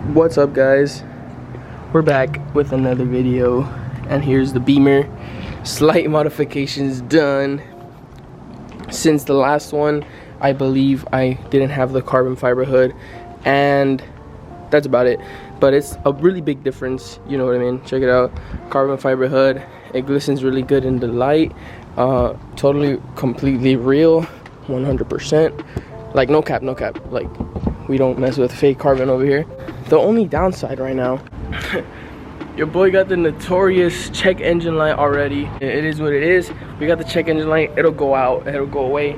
What's up, guys? We're back with another video, and here's the Beamer. Slight modifications done since the last one. I believe I didn't have the carbon fiber hood, and that's about it. But it's a really big difference, you know what I mean? Check it out. Carbon fiber hood, it glistens really good in the light. Totally completely real, 100%. Like no cap, like we don't mess with fake carbon over here. The only downside right now, your boy got the notorious check engine light already. It is what it is. We got the check engine light. It'll go out, it'll go away.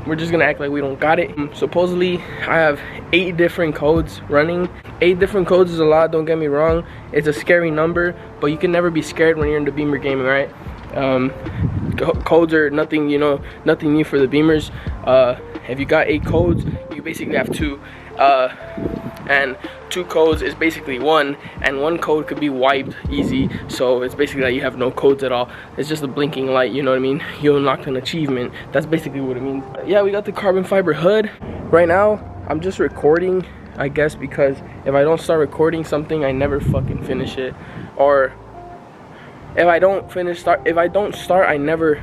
We're just gonna act like we don't got it. Supposedly I have 8 different codes running. 8 different codes is a lot, don't get me wrong. It's a scary number, but you can never be scared when you're into Beamer gaming, right? Codes are nothing, you know, nothing new for the Beamers. If you got 8 codes, you basically have 2. And 2 codes is basically 1, and 1 code could be wiped easy. So it's basically like you have no codes at all. It's just a blinking light, you know what I mean? You unlocked an achievement. That's basically what it means. Yeah, we got the carbon fiber hood. Right now, I'm just recording, I guess, because if I don't start recording something, I never fucking finish it. Or if I don't start, I never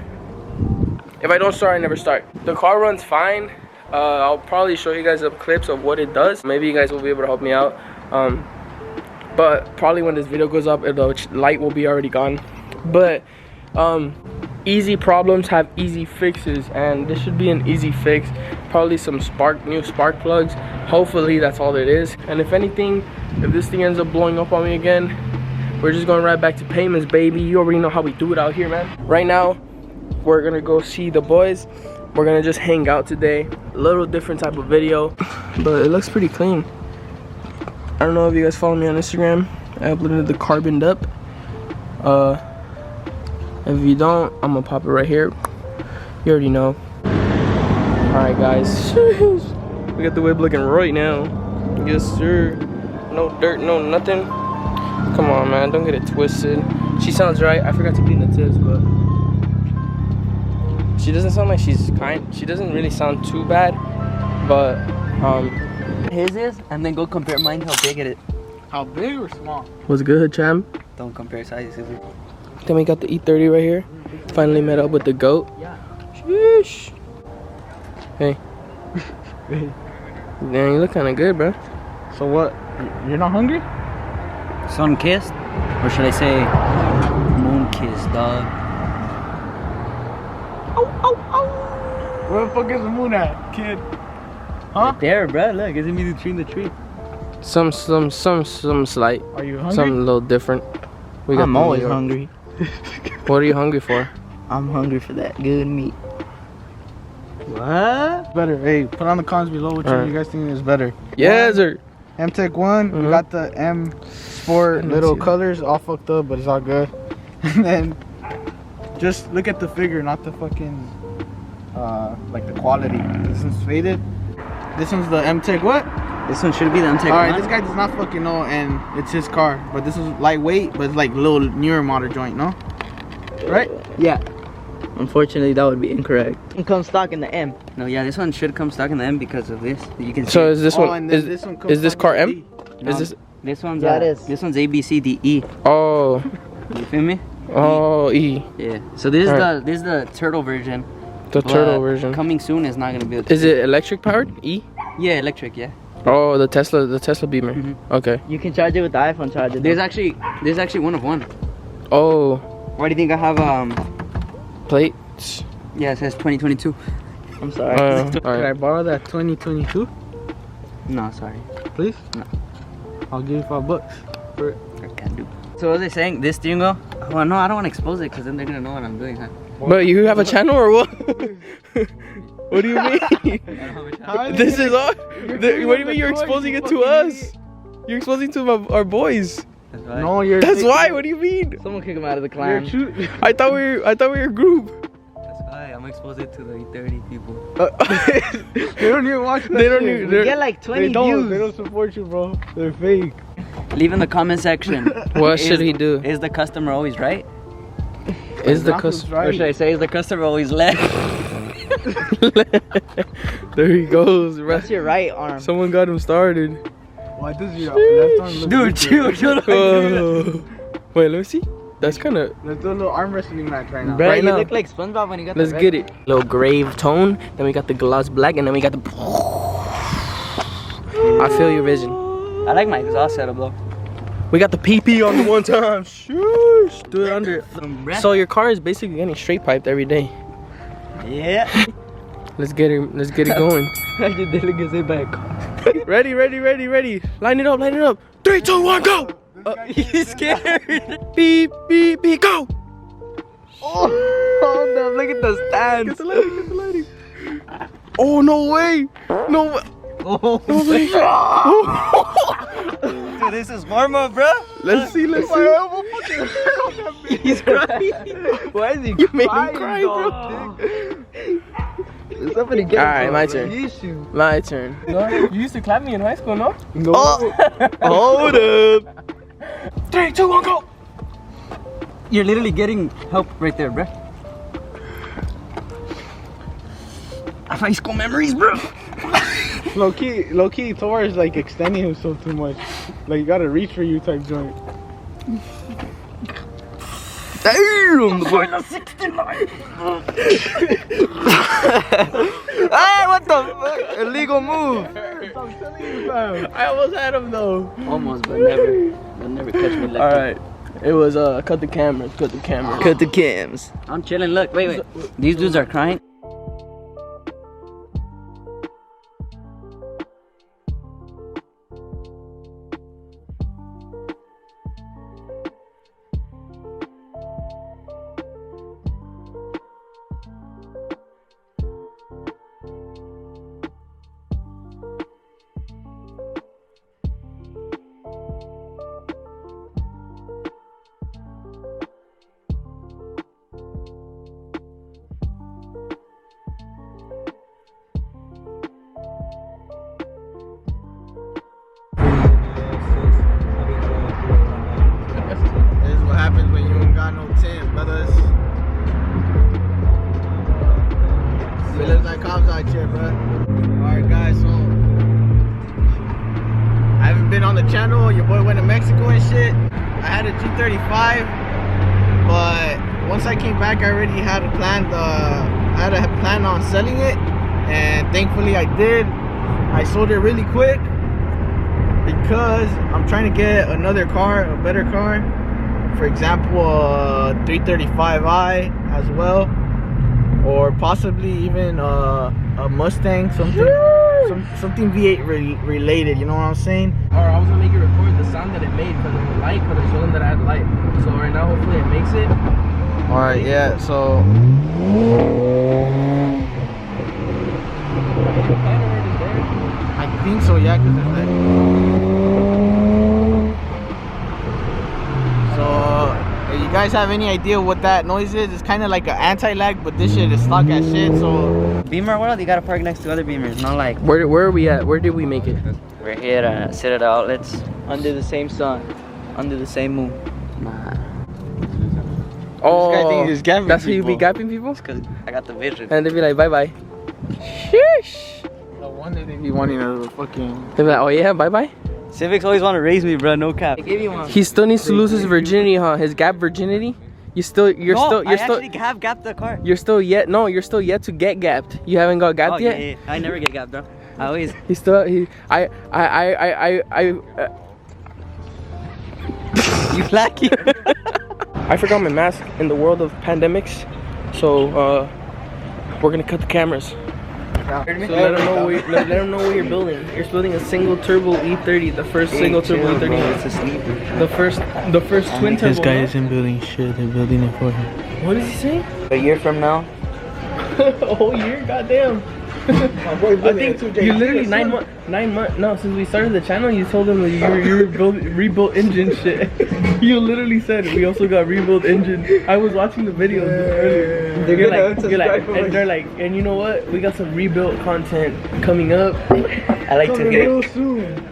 start. The car runs fine. I'll probably show you guys some clips of what it does. Maybe you guys will be able to help me out. But probably when this video goes up, the light will be already gone. But easy problems have easy fixes, and this should be an easy fix. Probably some new spark plugs. Hopefully that's all it is. And if anything, if this thing ends up blowing up on me again, we're just going right back to payments, baby. You already know how we do it out here, man. Right now, we're gonna go see the boys. We're gonna just hang out today. A little different type of video, but it looks pretty clean. I don't know if you guys follow me on Instagram. I uploaded the carboned up. If you don't, I'm gonna pop it right here. You already know. Alright, guys. We got the whip looking right now. Yes, sir. No dirt, no nothing. Come on, man, don't get it twisted. She sounds right. I forgot to clean the tips, but she doesn't sound like she doesn't really sound too bad, but his is, and then go compare mine. How big it is? How big or small? What's good, champ? Don't compare sizes. Then we got the E30 right here. Finally met up with the goat. Yeah. Sheesh. Hey. Damn, you look kind of good, bro. So what? You're not hungry? Sun kissed, or should I say moon kissed, dog? Where the fuck is the moon at, kid? Huh? Right there, bro. Look, it's in between the tree. Some slight. Are you hungry? Something a little different. I'm always hungry. What are you hungry for? I'm hungry for that good meat. What? Better. Hey, put on the comments below what you guys think is better. Yes, sir. M-Tech 1, we got the M4 little colors all fucked up, but it's all good. And then just look at the figure, not the fucking like the quality. This one's faded. This one's the M-Tech what? This one should be the M-Tech 1. Alright, this guy does not fucking know, and it's his car. But this is lightweight, but it's like little newer model joint, no? Right? Yeah. Unfortunately, that would be incorrect. It comes stock in the M. No, yeah, this one should come stock in the M because of this. You can see. So is this one? Is this car M? No, is this? This one's This one's A B C D E. Oh. You feel me? Oh, E. Yeah. So this is the turtle version. The turtle version. Coming soon is not gonna be. Is it electric powered? E? Yeah, electric. Yeah. Oh, the Tesla Beamer. Okay. You can charge it with the iPhone charger. There's actually one of one. Oh. Why do you think I have plates? Yeah, it says 2022. I'm sorry. Can I borrow that 2022? No, sorry. Please? No. I'll give you $5 for it. I can't do. So what was I saying? This steering wheel? Well, no, I don't want to expose it because then they're gonna know what I'm doing, huh? But you have a channel or what? What do you mean? This is all. What do you mean you're exposing it to us? You're exposing it to our boys. That's right. No, you're. That's why. What do you mean? Someone kick him out of the clan. I thought we were a group. That's why I'm exposed it to the 30 people. They don't even watch that. They don't shit. even. We get like 20 views. They don't support you, bro. They're fake. Leave in the comment section. What should he do? Is the customer always right? Is the customer right? Or should I say, is the customer always left? There he goes. That's your right arm. Someone got him started. Why does your left arm look Dude, chill, shut up. Wait, let me see. That's kind of. Let's do a little arm wrestling match right now. Bro, Right you now. look like SpongeBob when you got Let's the get it. Little grave tone. Then we got the gloss black, and then we got the. I feel your vision. I like my exhaust setup though. We got the PP on the one time. Shush. Do it under. So your car is basically getting straight piped every day. Yeah. Let's get it. Let's get it going. I just didn't get it back. Ready, ready, ready, ready. Line it up, line it up. 3, 2, 1, go. He's scared. Beep, beep, beep, go. Oh no! Look at the stands. Get the lighting, get the lighting. Oh no way! No way! Oh, No way! dude, this is warm up, bro. Let's see, let's see. He's crying. Why is he You made him crying, cry, bro. dog? Somebody get Alright, my turn. Issue. My turn. No, you used to clap me in high school, no? No. Oh, hold up. 3, 2, 1, go! You're literally getting help right there, bro. High school memories, bro. Low key, Thor is like extending himself too much. Like you gotta reach for you type joint. Damn, boy. Hey, what the fuck? Illegal move. I almost had him though. Almost, but never. They'll never catch me like that. Alright. It was cut the cameras, cut the cameras. Cut the cams. I'm chilling. Look, wait. These dudes are crying. This is what happens when you ain't got no tin, brothers. It looks like cops out here, bro. Alright, guys, so I haven't been on the channel. Your boy went to Mexico and shit. I had a G35, but once I came back, I already had a plan. I had a plan on selling it, and thankfully I did. I sold it really quick because I'm trying to get another car, a better car. For example, a 335i as well, or possibly even a Mustang, something V8 related. You know what I'm saying? Or I was gonna make it record the sound that it made because of the light, because I told them that I had light. So right now, hopefully it makes it. All right, yeah. So I think so, yeah. Cause there's so, if you guys have any idea what that noise is, it's kind of like an anti-lag, but this shit is stock as shit. So Beamer world, you gotta park next to other Beamers, not like Where are we at? Where did we make it? we're here to sit at the outlets under the same sun, under the same moon. Nah, Oh, guy thinks he's gapping that's how you be people. gapping people? it's cause I got the vision. And they be like, bye bye. Sheesh. no wonder they be wanting to fucking. They be like, oh yeah, bye bye. Civics always want to raise me, bro. No cap. I gave you one. He still needs to lose his virginity, huh? His gap virginity. You're still I actually have gapped the car. you're still yet to get gapped. You haven't got gapped Oh yet. yeah, I never get gapped, bro. I always. He's still You lucky. I forgot my mask in the world of pandemics, so we're gonna cut the cameras. So let them know what you're building. You're building a single turbo E30, the first single turbo E30. It's a sleeper. The first twin turbo. This guy isn't building shit. They're building it for him. What is he saying? A year from now. A whole year, goddamn. I think you literally 9 months. No, since we started the channel, you told them that you rebuilt engine shit. You literally said we also got rebuilt engine. I was watching the videos earlier. They're like, and you know what? We got some rebuilt content coming up. I like to hate.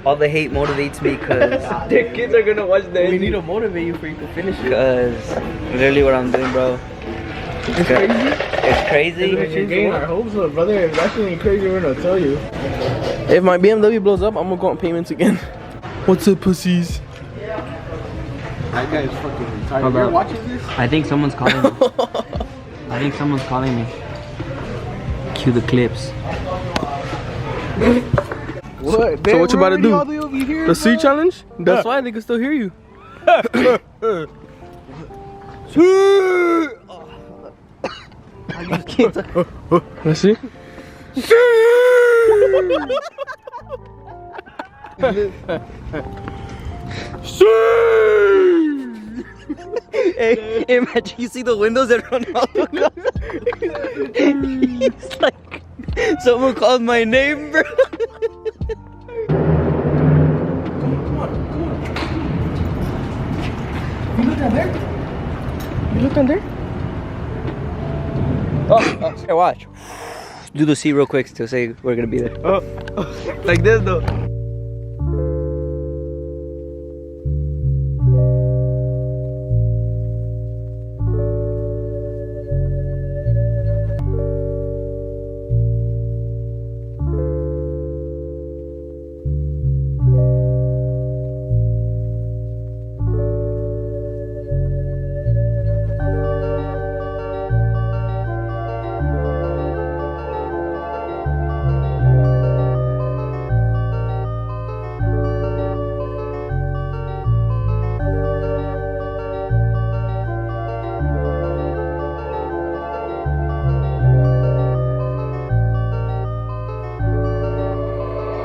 All the hate motivates me because their kids are gonna watch the. We need to motivate you for you to finish it. Because literally what I'm doing, bro. It's crazy. It's crazy. You're getting our hopes up, brother. If that's anything crazy, we're gonna tell you. If my BMW blows up, I'm gonna go on payments again. What's up, pussies? That guy is fucking retarded. Hold You're up. watching this? I think someone's calling me. I think someone's calling me. Cue the clips. What? So what you about to do? All the way over here, The C bro. challenge? That's why they can still hear you. Let's see. Hey, imagine you see the windows that run out. It's like someone called my name, bro. You look down there? You look down there? Oh, hey, watch. Do the C real quick to say we're gonna be there. Oh, like this though.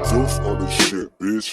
Filth on the shit, bitch.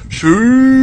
Shoo!